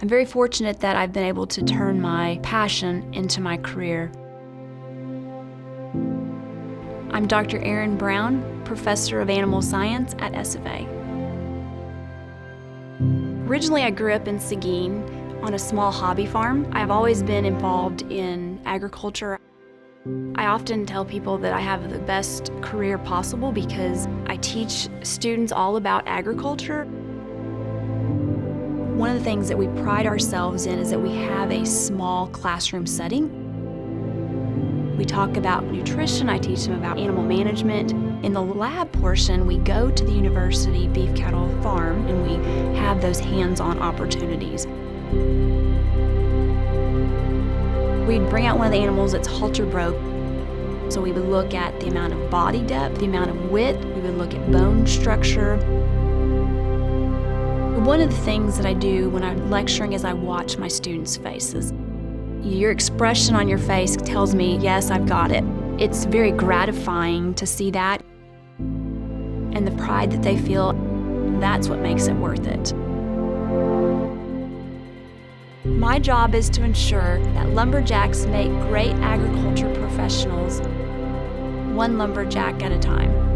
I'm very fortunate that I've been able to turn my passion into my career. I'm Dr. Erin Brown, Professor of Animal Science at SFA. Originally, I grew up in Seguin on a small hobby farm. I've always been involved in agriculture. I often tell people that I have the best career possible because I teach students all about agriculture. One of the things that we pride ourselves in is that we have a small classroom setting. We talk about nutrition, I teach them about animal management. In the lab portion, we go to the university beef cattle farm and we have those hands-on opportunities. We'd bring out one of the animals that's halter broke. So we would look at the amount of body depth, the amount of width, we would look at bone structure. One of the things that I do when I'm lecturing is I watch my students' faces. Your expression on your face tells me, yes, I've got it. It's very gratifying to see that. And the pride that they feel, that's what makes it worth it. My job is to ensure that lumberjacks make great agriculture professionals, one lumberjack at a time.